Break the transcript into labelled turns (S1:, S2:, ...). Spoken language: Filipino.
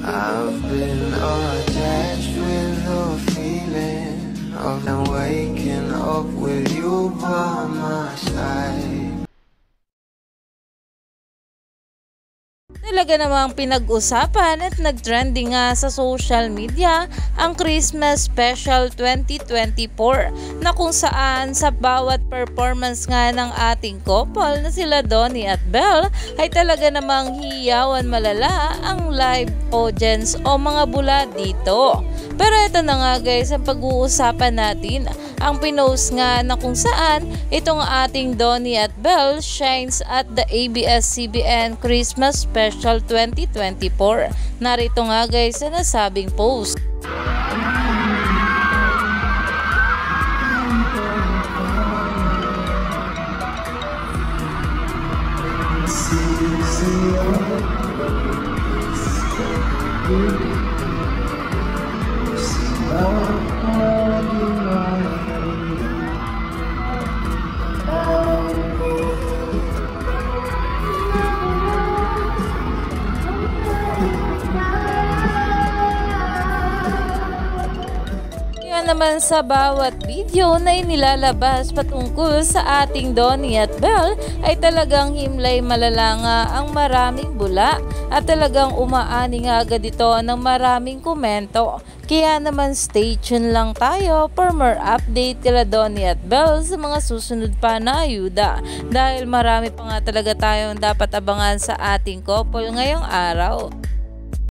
S1: I've been attached with the feeling of waking up with you by my side.
S2: Talaga namang pinag-usapan at nag-trending nga sa social media ang Christmas Special 2024 na kung saan sa bawat performance nga ng ating couple na sila Donnie at Belle ay talaga namang hiyawan malala ang live audience o mga bula dito. Pero ito na nga guys ang pag-uusapan natin, ang pinost nga na kung saan itong ating Donnie at Belle shines at the ABS-CBN Christmas Special 2024. Narito nga guys sa nasabing post. Naman sa bawat video na inilalabas patungkol sa ating Donnie at Belle ay talagang himlay malala nga ang maraming bula at talagang umaani nga agad ito ng maraming komento. Kaya naman stay tuned lang tayo for more update kala Donnie at Belle sa mga susunod pa na ayuda dahil marami pa nga talaga tayong dapat abangan sa ating couple ngayong araw.